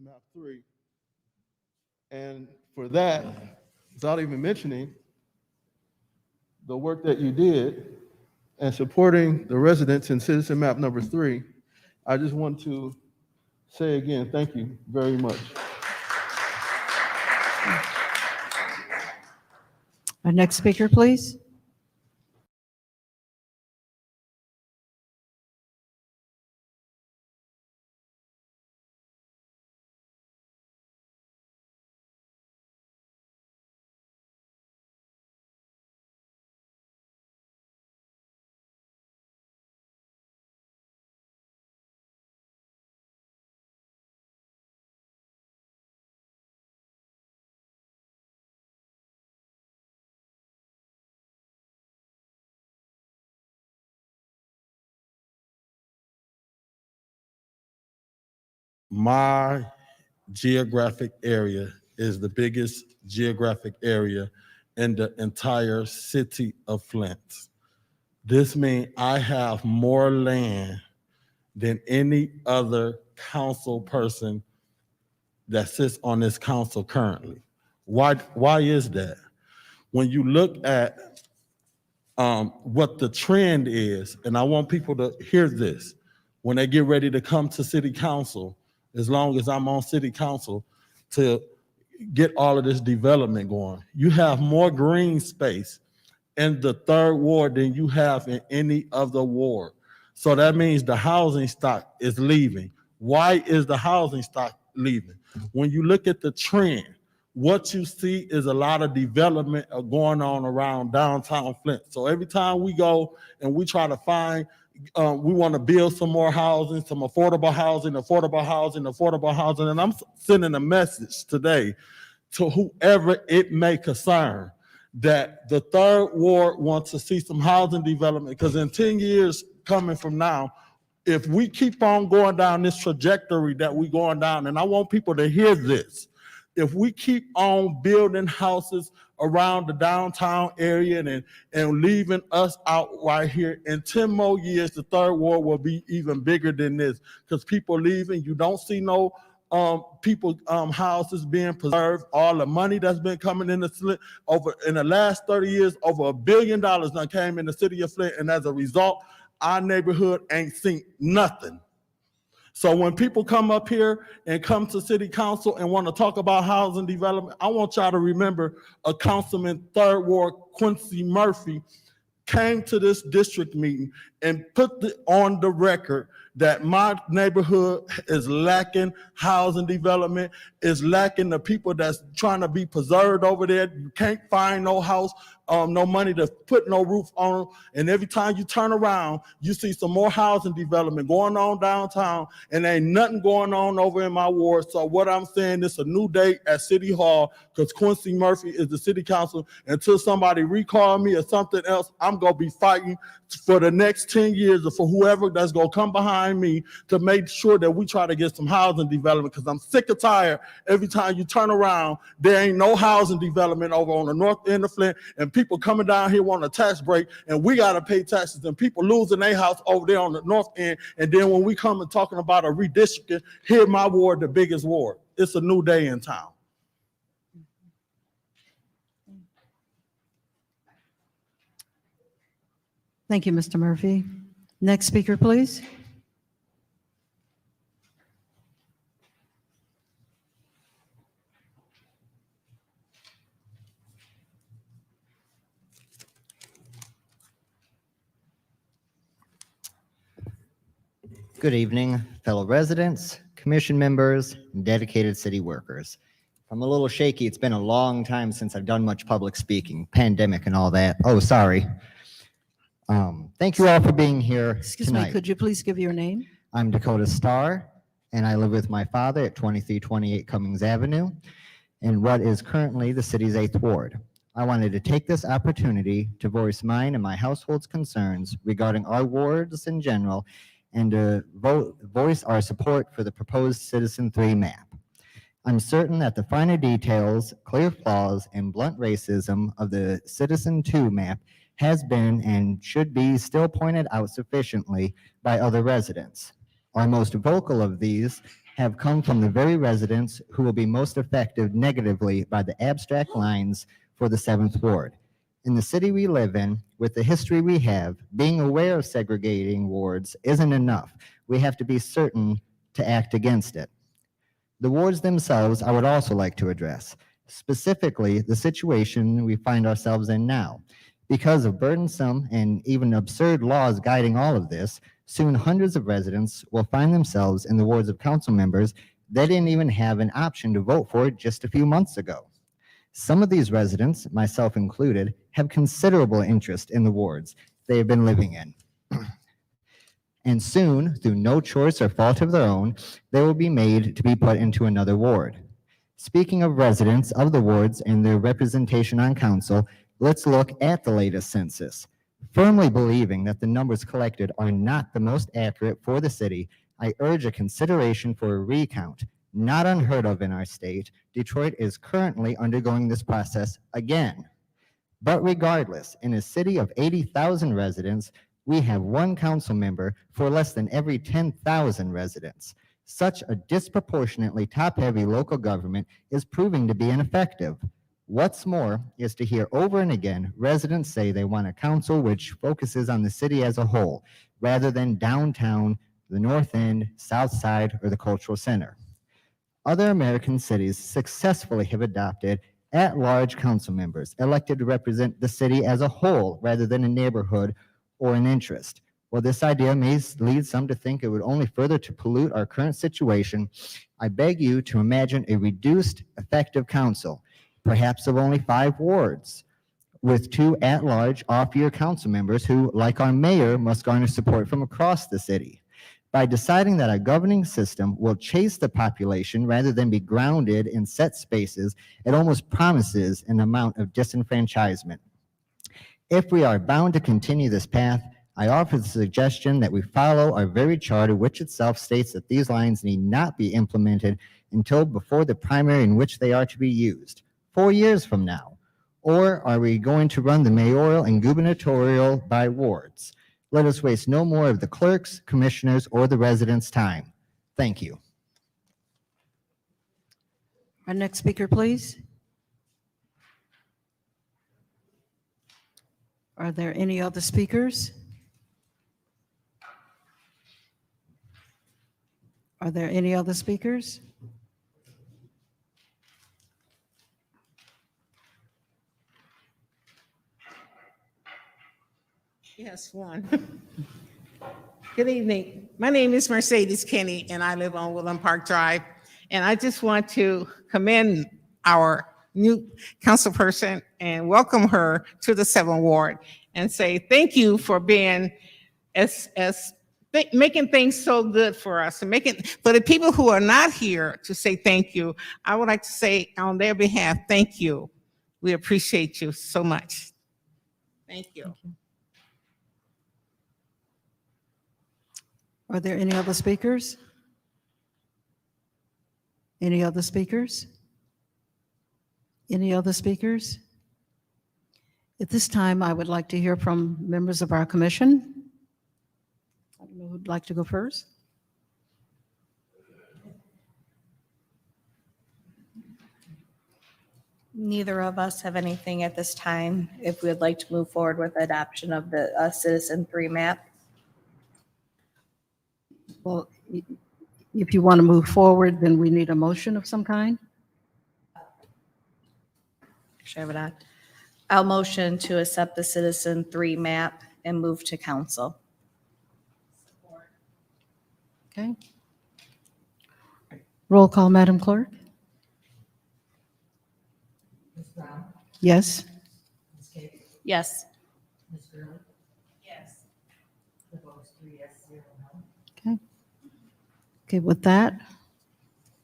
Citizen Map 3. And for that, without even mentioning the work that you did and supporting the residents in Citizen Map number 3, I just want to say again, thank you very much. Our next speaker, please. My geographic area is the biggest geographic area in the entire city of Flint. This means I have more land than any other council person that sits on this council currently. Why is that? When you look at what the trend is, and I want people to hear this, when they get ready to come to city council, as long as I'm on city council, to get all of this development going. You have more green space in the third ward than you have in any other ward. So that means the housing stock is leaving. Why is the housing stock leaving? When you look at the trend, what you see is a lot of development going on around downtown Flint. So every time we go and we try to find, we want to build some more housing, some affordable housing, and I'm sending a message today to whoever it may concern that the third ward wants to see some housing development, because in 10 years coming from now, if we keep on going down this trajectory that we're going down, and I want people to hear this, if we keep on building houses around the downtown area and leaving us out right here, in 10 more years, the third ward will be even bigger than this, because people leaving, you don't see no houses being preserved. All the money that's been coming in the Flint over in the last 30 years, over $1 billion now came in the city of Flint, and as a result, our neighborhood ain't seen nothing. So when people come up here and come to city council and want to talk about housing development, I want y'all to remember a councilman, third ward, Quincy Murphy, came to this district meeting and put on the record that my neighborhood is lacking housing development, is lacking the people that's trying to be preserved over there. You can't find no house, no money to put no roof on. And every time you turn around, you see some more housing development going on downtown, and ain't nothing going on over in my ward. So what I'm saying, it's a new day at City Hall, because Quincy Murphy is the city council. Until somebody recall me or something else, I'm gonna be fighting for the next 10 years or for whoever that's gonna come behind me to make sure that we try to get some housing development, because I'm sick and tired. Every time you turn around, there ain't no housing development over on the north end of Flint, and people coming down here want a tax break, and we gotta pay taxes, and people losing their house over there on the north end. And then when we come and talking about a redistricting, here my ward, the biggest ward. It's a new day in town. Thank you, Mr. Murphy. Next speaker, please. Good evening, fellow residents, commission members, and dedicated city workers. I'm a little shaky. It's been a long time since I've done much public speaking, pandemic and all that. Oh, sorry. Thank you all for being here Excuse me, tonight. could you please give your name? I'm Dakota Starr, and I live with my father at 2328 Cummings Avenue in what is currently the city's 8th ward. I wanted to take this opportunity to voice mine and my household's concerns regarding our wards in general, and to voice our support for the proposed Citizen 3 map. I'm certain that the finer details, clear flaws, and blunt racism of the Citizen 2 map has been and should be still pointed out sufficiently by other residents. Our most vocal of these have come from the very residents who will be most affected negatively by the abstract lines for the 7th Ward. In the city we live in, with the history we have, being aware of segregating wards isn't enough. We have to be certain to act against it. The wards themselves, I would also like to address, specifically the situation we find ourselves in now. Because of burdensome and even absurd laws guiding all of this, soon hundreds of residents will find themselves in the wards of council members they didn't even have an option to vote for just a few months ago. Some of these residents, myself included, have considerable interest in the wards they have been living in. And soon, through no choice or fault of their own, they will be made to be put into another ward. Speaking of residents of the wards and their representation on council, let's look at the latest census. Firmly believing that the numbers collected are not the most accurate for the city, I urge a consideration for a recount. Not unheard of in our state, Detroit is currently undergoing this process again. But regardless, in a city of 80,000 residents, we have one council member for less than every 10,000 residents. Such a disproportionately top-heavy local government is proving to be ineffective. What's more is to hear over and again residents say they want a council which focuses on the city as a whole, rather than downtown, the North End, South Side, or the Cultural Center. Other American cities successfully have adopted at-large council members elected to represent the city as a whole rather than a neighborhood or an interest. While this idea may lead some to think it would only further to pollute our current situation, I beg you to imagine a reduced effective council, perhaps of only 5 wards, with 2 at-large off-year council members who, like our mayor, must garner support from across the city. By deciding that our governing system will chase the population rather than be grounded in set spaces, it almost promises an amount of disenfranchisement. If we are bound to continue this path, I offer the suggestion that we follow our very charter, which itself states that these lines need not be implemented until before the primary in which they are to be used, 4 years from now. Or are we going to run the mayoral and gubernatorial by wards? Let us waste no more of the clerks, commissioners, or the residents' time. Thank you. Our next speaker, please. Are there any other speakers? Are there any other speakers? Yes, one. Good evening. My name is Mercedes Kenny, and I live on Woodland Park Drive. And I just want to commend our new councilperson and welcome her to the 7th Ward and say thank you for being making things so good for us and making for the people who are not here to say thank you. I would like to say on their behalf, thank you. We appreciate you so much. Thank you. Are there any other speakers? Any other speakers? Any other speakers? At this time, I would like to hear from members of our commission. I don't know who'd like to go first. Neither of us have anything at this time. If we would like to move forward with adoption of the Citizen 3 map. Well, if you want to move forward, then we need a motion of some kind. Should I have it on? I'll motion to accept the Citizen 3 map and move to council. Okay. Roll call, Madam Clerk. Yes. Yes. Okay. Okay, with that,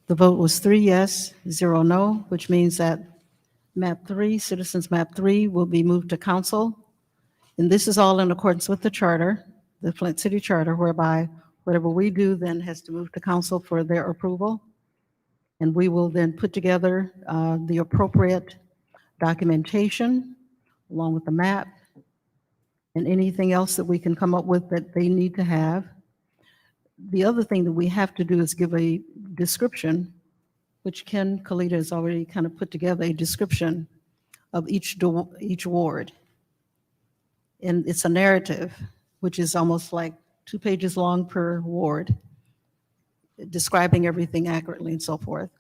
the vote was 3 yes, 0 no, which means that map 3, Citizens Map 3 will be moved to council. And this is all in accordance with the charter, the Flint City Charter, whereby whatever we do then has to move to council for their approval. And we will then put together the appropriate documentation along with the map and anything else that we can come up with that they need to have. the other thing that we have to do is give a description, which Ken Kalita has already kind of put together a description of each ward. And it's a narrative, which is almost like 2 pages long per ward, describing everything accurately and so forth.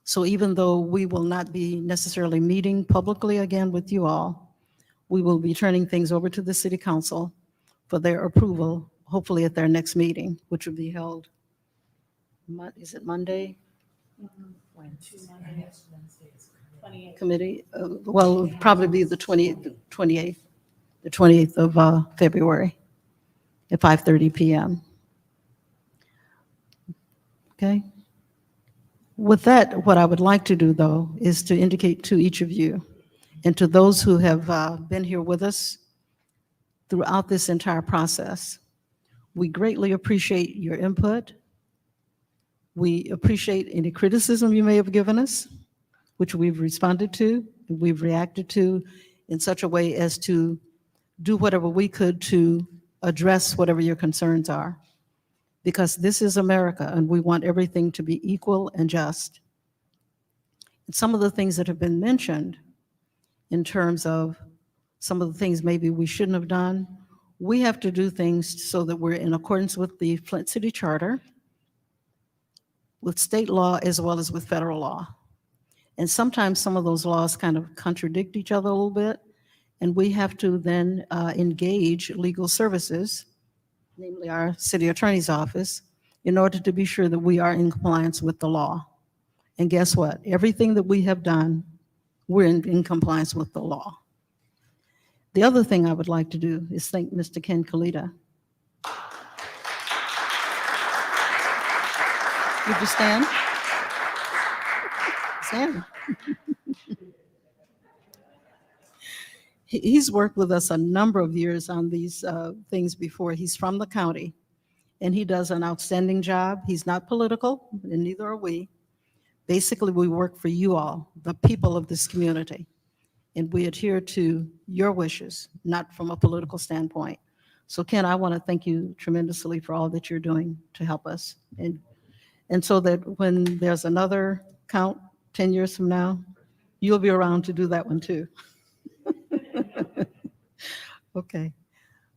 So even though we will not be necessarily meeting publicly again with you all, we will be turning things over to the city council for their approval, hopefully at their next meeting, which will be held, is it Monday? Committee, well, it would probably be the 28th of February at 5:30 PM. Okay? With that, what I would like to do, though, is to indicate to each of you and to those who have been here with us throughout this entire process, we greatly appreciate your input. We appreciate any criticism you may have given us, which we've responded to, and we've reacted to in such a way as to do whatever we could to address whatever your concerns are. Because this is America, and we want everything to be equal and just. And some of the things that have been mentioned in terms of some of the things maybe we shouldn't have done, we have to do things so that we're in accordance with the Flint City Charter, with state law as well as with federal law. And sometimes some of those laws kind of contradict each other a little bit, and we have to then engage legal services, namely our city attorney's office, in order to be sure that we are in compliance with the law. And guess what? Everything that we have done, we're in compliance with the law. The other thing I would like to do is thank Mr. Ken Kalita. Would you stand? Stand. He's worked with us a number of years on these things before. He's from the county, and he does an outstanding job. He's not political, and neither are we. Basically, we work for you all, the people of this community, and we adhere to your wishes, not from a political standpoint. So Ken, I want to thank you tremendously for all that you're doing to help us. And so that when there's another count 10 years from now, you'll be around to do that one too. Okay.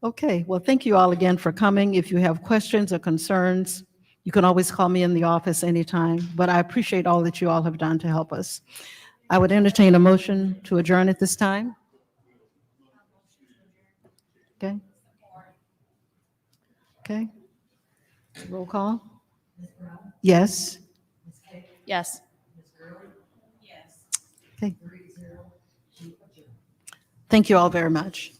Okay. Well, thank you all again for coming. If you have questions or concerns, you can always call me in the office anytime, but I appreciate all that you all have done to help us. I would entertain a motion to adjourn at this time. Okay. Okay. Roll call. Yes. Yes. Okay. Thank you all very much.